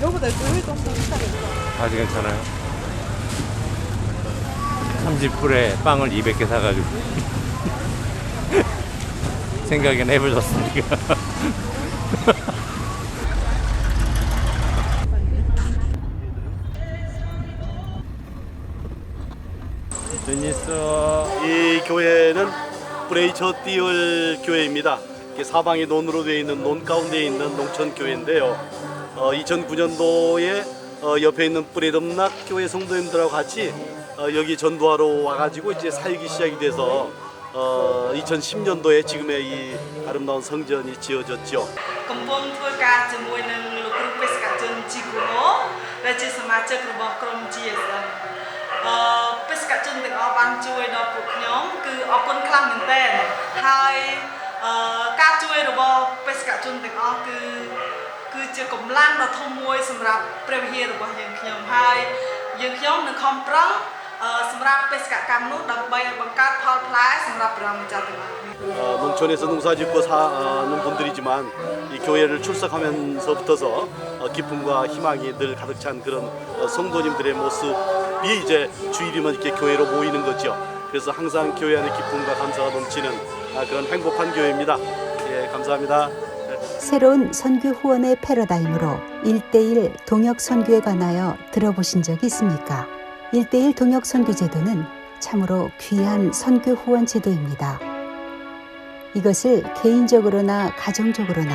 여보다 그 정도 비싸겠다. 아직 괜찮아요. 30불에 빵을 200개 사가지고 생각엔 해보셨습니까? 이 교회는 브레이처 띠을 교회입니다. 이게 사방이 논으로 되어 있는 논 가운데 있는 농촌 교회인데요. 2009년도에 옆에 있는 브레덤락 교회 성도님들하고 같이 여기 전도하러 와가지고 이제 사역이 시작이 돼서 2010년도에 지금의 이 아름다운 성전이 지어졌죠.កំពុងធ្វើការជាមួយនឹងលោកគ្រូបេសកជនជីគូណូដែលជាសមាជិករបស់ក្រុម GSM បេសកជនទាំងអស់បានជួយដល់ពួកខ្ញុំគឺអរគុណខ្លាំងមែនទែនហើយការជួយរបស់បេសកជនទាំងអស់គឺជាកម្លាំងដ៏ធំមួយសម្រាប់ព្រះវិហាររបស់យើងខ្ញុំហើយយើងខ្ញុំនឹងខំប្រឹងសម្រាប់បេសកកម្មនោះដើម្បីបង្កើតផលផ្លែសម្រាប់ព្រះម្ចាស់ទាំងអស់ 농촌에서 농사짓고 사는 분들이지만 이 교회를 출석하면서부터서 기쁨과 희망이 늘 가득 찬 그런 성도님들의 모습이 이제 주일이면 이렇게 교회로 모이는 거죠. 그래서 항상 교회 안에 기쁨과 감사가 넘치는 그런 행복한 교회입니다. 예, 감사합니다. 새로운 선교 후원의 패러다임으로 1:1 동역 선교에 관하여 들어보신 적이 있습니까? 1:1 동역 선교 제도는 참으로 귀한 선교 후원 제도입니다. 이것을 개인적으로나 가정적으로나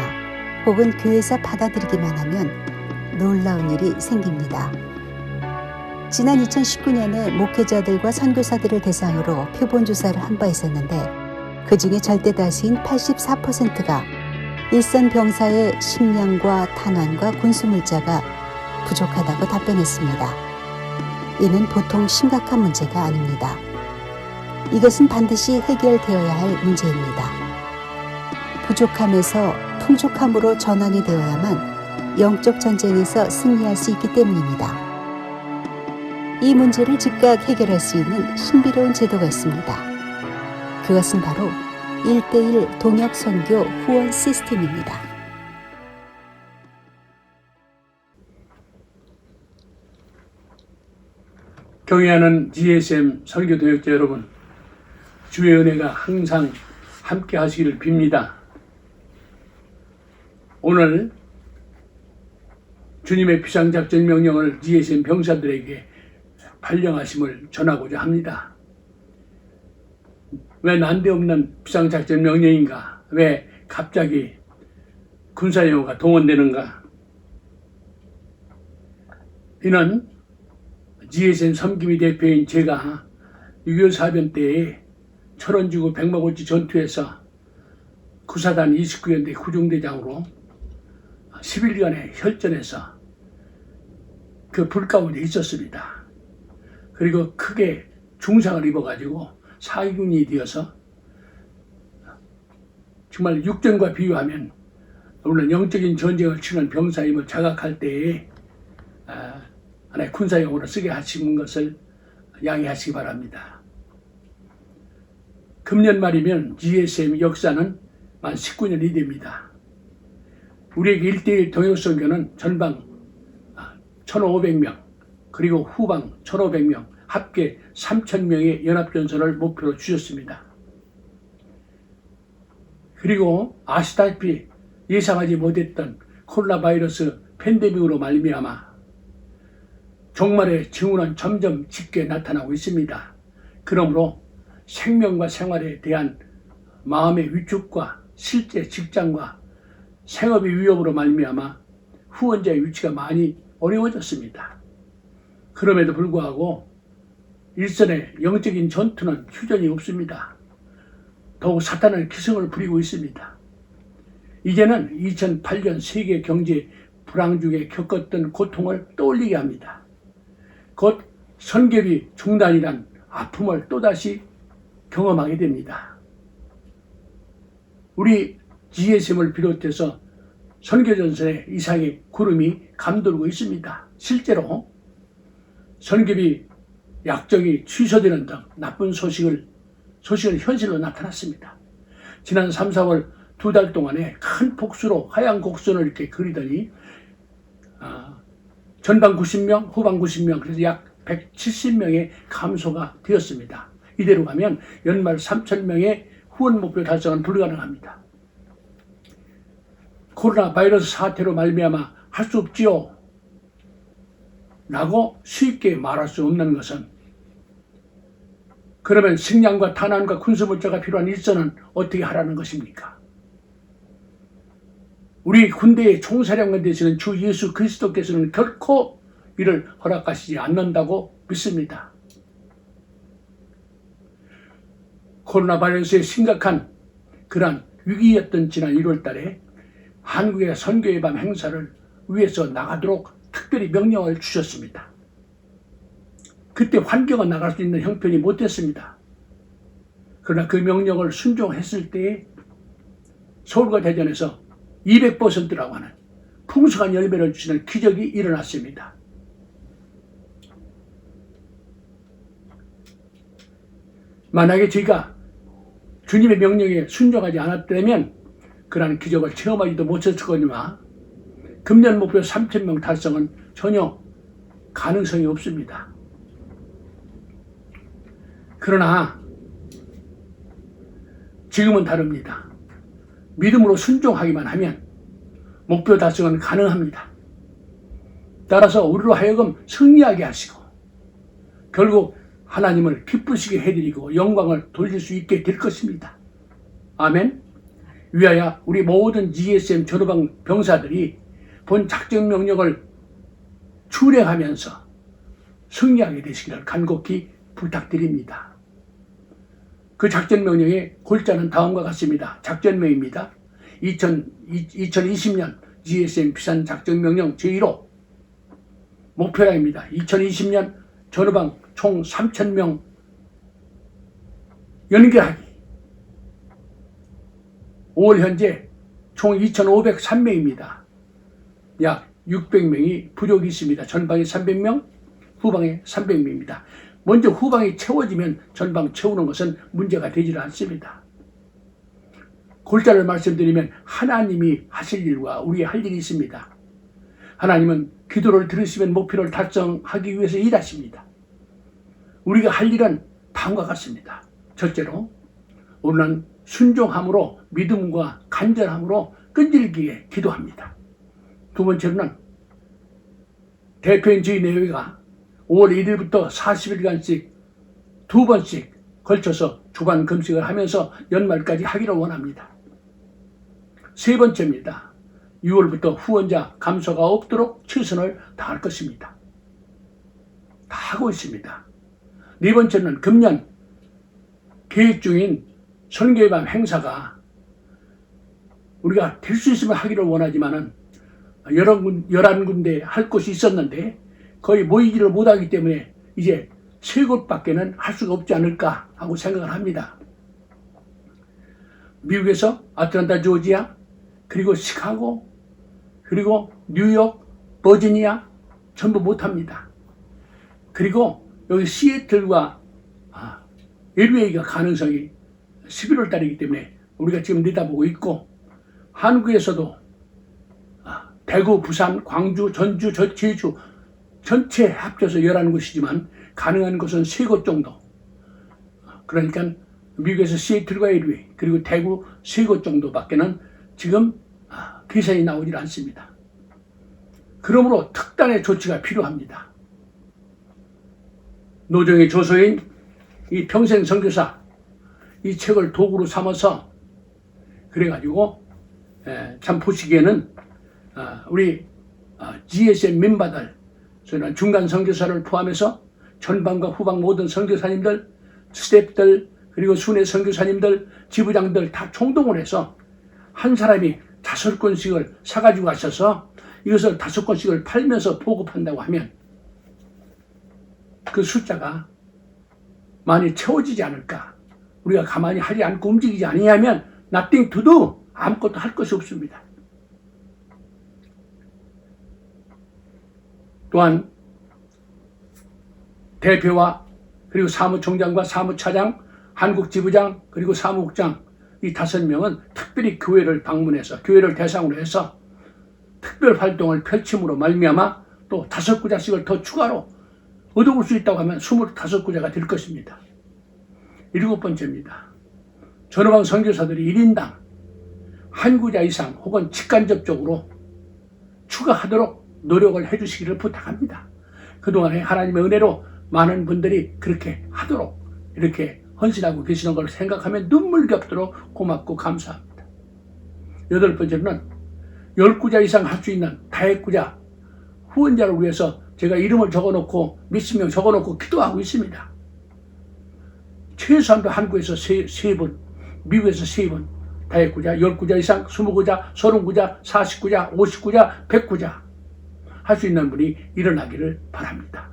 혹은 교회에서 받아들이기만 하면 놀라운 일이 생깁니다. 지난 2019년에 목회자들과 선교사들을 대상으로 표본 조사를 한 바 있었는데 그 중에 절대 다수인 84%가 일선 병사의 식량과 탄환과 군수물자가 부족하다고 답변했습니다. 이는 보통 심각한 문제가 아닙니다. 이것은 반드시 해결되어야 할 문제입니다. 부족함에서 풍족함으로 전환이 되어야만 영적 전쟁에서 승리할 수 있기 때문입니다. 이 문제를 즉각 해결할 수 있는 신비로운 제도가 있습니다. 그것은 바로 1:1 동역 선교 후원 시스템입니다. 경애하는 GSM 설교 동역자 여러분, 주의 은혜가 항상 함께 하시기를 빕니다. 오늘 주님의 비상작전 명령을 GSM 병사들에게 발령하심을 전하고자 합니다. 왜 난데없는 비상작전 명령인가? 왜 갑자기 군사용어가 동원되는가? 이는 GSM 섬김이 대표인 제가 6.25 사변 때에 철원 주고 백마고지 전투에서 구사단 29연대 후중대장으로 11년의 혈전에서 그 불 가운데 있었습니다. 그리고 크게 중상을 입어가지고 사기군이 되어서 정말 육전과 비유하면 물론 영적인 전쟁을 치는 병사임을 자각할 때에 하나의 군사용어로 쓰게 하신 것을 양해하시기 바랍니다. 금년 말이면 GSM 역사는 만 19년이 됩니다. 우리에게 1:1 동역선교는 전방 1,500명 그리고 후방 1,500명 합계 3,000명의 연합전선을 목표로 주셨습니다. 그리고 아시다시피 예상하지 못했던 코로나 바이러스 팬데믹으로 말미암아 종말의 징후는 점점 짙게 나타나고 있습니다. 그러므로 생명과 생활에 대한 마음의 위축과 실제 직장과 생업의 위협으로 말미암아 후원자의 위치가 많이 어려워졌습니다. 그럼에도 불구하고 일선의 영적인 전투는 휴전이 없습니다. 더욱 사탄은 기승을 부리고 있습니다. 이제는 2008년 세계 경제 불황 중에 겪었던 고통을 떠올리게 합니다. 곧 선교비 중단이란 아픔을 또다시 경험하게 됩니다. 우리 GSM을 비롯해서 선교전선에 이상의 구름이 감돌고 있습니다. 실제로 선교비 약정이 취소되는 등 나쁜 소식은 현실로 나타났습니다. 지난 3, 4월 2달 동안에 큰 폭수로 하얀 곡선을 이렇게 그리더니 전방 90명, 후방 90명, 그래서 약 170명의 감소가 되었습니다. 이대로 가면 연말 3,000명의 후원 목표 달성은 불가능합니다. 코로나 바이러스 사태로 말미암아 할 수 없지요 라고 쉽게 말할 수 없는 것은, 그러면 식량과 탄환과 군수물자가 필요한 일선은 어떻게 하라는 것입니까? 우리 군대의 총사령관 되시는 주 예수 그리스도께서는 결코 이를 허락하시지 않는다고 믿습니다. 코로나 바이러스의 심각한 그러한 위기였던 지난 1월 달에 한국의 선교의 밤 행사를 위해서 나가도록 특별히 명령을 주셨습니다. 그때 환경은 나갈 수 있는 형편이 못 됐습니다. 그러나 그 명령을 순종했을 때에 서울과 대전에서 200%라고 하는 풍성한 열매를 주시는 기적이 일어났습니다. 만약에 저희가 주님의 명령에 순종하지 않았다면 그러한 기적을 체험하지도 못했거니와 금년 목표 3,000명 달성은 전혀 가능성이 없습니다. 그러나 지금은 다릅니다. 믿음으로 순종하기만 하면 목표 달성은 가능합니다. 따라서 우리로 하여금 승리하게 하시고 결국 하나님을 기쁘시게 해드리고 영광을 돌릴 수 있게 될 것입니다. 아멘. 위하여 우리 모든 GSM 전후방 병사들이 본 작전 명령을 출행하면서 승리하게 되시기를 간곡히 부탁드립니다. 그 작전 명령의 골자는 다음과 같습니다. 작전명입니다. 2020년 GSM 비산 작전 명령 제1호 목표량입니다. 2020년 전후방 총 3,000명 연결하기. 5월 현재 총 2,503명입니다. 약 600명이 부족이 있습니다. 전방에 300명, 후방에 300명입니다. 먼저 후방이 채워지면 전방 채우는 것은 문제가 되지 않습니다. 골자를 말씀드리면 하나님이 하실 일과 우리 할 일이 있습니다. 하나님은 기도를 들으시면 목표를 달성하기 위해서 일하십니다. 우리가 할 일은 다음과 같습니다. 첫째로 우리는 순종함으로 믿음과 간절함으로 끈질기게 기도합니다. 두 번째로는 대표인 저희 내외가 5월 1일부터 40일간씩 두 번씩 걸쳐서 주간 금식을 하면서 연말까지 하기를 원합니다. 세 번째입니다. 6월부터 후원자 감소가 없도록 최선을 다할 것입니다. 다 하고 있습니다. 네 번째는 금년 계획 중인 선교의 밤 행사가 우리가 될 수 있으면 하기를 원하지만은 11군데 할 곳이 있었는데 거의 모이지를 못하기 때문에 이제 3곳밖에는 할 수가 없지 않을까 하고 생각을 합니다. 미국에서 아틀란타, 조지아, 그리고 시카고, 그리고 뉴욕, 버지니아 전부 못합니다. 그리고 여기 시애틀과 LA가 가능성이 11월 달이기 때문에 우리가 지금 내다보고 있고, 한국에서도 대구, 부산, 광주, 전주, 제주 전체 합쳐서 11곳이지만 가능한 곳은 3곳 정도. 그러니까 미국에서 시애틀과 LA 그리고 대구 3곳 정도밖에는 지금 계산이 나오질 않습니다. 그러므로 특단의 조치가 필요합니다. 노정의 조서인 이 평생 선교사 이 책을 도구로 삼아서 그래가지고 참 보시기에는 우리 GSM 멤버들, 저는 중간 선교사를 포함해서 전방과 후방 모든 선교사님들, 스태프들, 그리고 순회 선교사님들, 지부장들 다 총동을 해서 한 사람이 5권씩을 사가지고 가셔서 이것을 5권씩을 팔면서 보급한다고 하면 그 숫자가 많이 채워지지 않을까. 우리가 가만히 하지 않고 움직이지 아니하면 nothing to do, 아무것도 할 것이 없습니다. 또한 대표와 그리고 사무총장과 사무차장, 한국지부장 그리고 사무국장 이 5명은 특별히 교회를 방문해서 교회를 대상으로 해서 특별 활동을 펼침으로 말미암아 또 5구자씩을 더 추가로 얻어올 수 있다고 하면 25구자가 될 것입니다. 7번째입니다. 전후방 선교사들이 1인당 한 구자 이상 혹은 직간접적으로 추가하도록 노력을 해주시기를 부탁합니다. 그동안에 하나님의 은혜로 많은 분들이 그렇게 하도록 이렇게 헌신하고 계시는 걸 생각하면 눈물겹도록 고맙고 감사합니다. 8번째는 10구자 이상 할 수 있는 다액구자 후원자를 위해서 제가 이름을 적어놓고 몇십 명 적어놓고 기도하고 있습니다. 최소한도 한국에서 3분, 미국에서 3분, 다액구자, 10구자 이상, 20구자, 30구자, 40구자, 50구자, 100구자 할 수 있는 분이 일어나기를 바랍니다.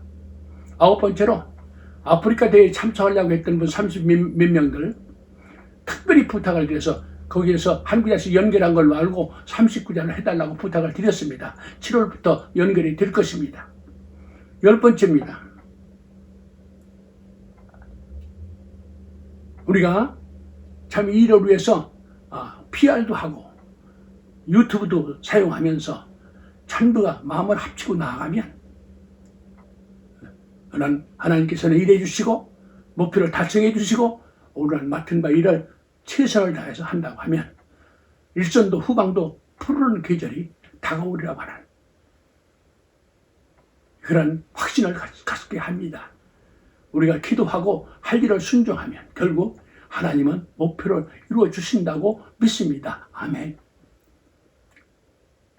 9번째로 아프리카 대회에 참석하려고 했던 분 30몇 명들 특별히 부탁을 드려서 거기에서 한 구자씩 연결한 걸로 알고 30구자를 해달라고 부탁을 드렸습니다. 7월부터 연결이 될 것입니다. 10번째입니다. 우리가 참 이 일을 위해서 PR도 하고 유튜브도 사용하면서 전부가 마음을 합치고 나아가면 하나님께서는 일해 주시고 목표를 달성해 주시고 오늘 맡은 바 일을 최선을 다해서 한다고 하면 일선도 후방도 푸르는 계절이 다가오리라고 하는 그런 확신을 갖게 합니다. 우리가 기도하고 할 일을 순종하면 결국 하나님은 목표를 이루어 주신다고 믿습니다. 아멘.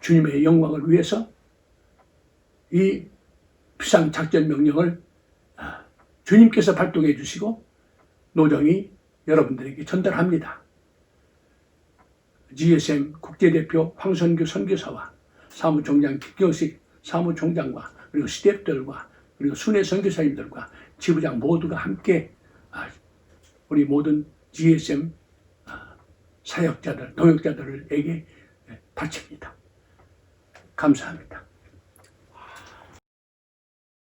주님의 영광을 위해서 이 비상작전 명령을 주님께서 발동해 주시고 노정이 여러분들에게 전달합니다. GSM 국제대표 황선규 선교사와 사무총장 김경식 사무총장과 그리고 스태프들과 그리고 순회 선교사님들과 지부장 모두가 함께 우리 모든 GSM 사역자들, 동역자들에게 바칩니다. 감사합니다.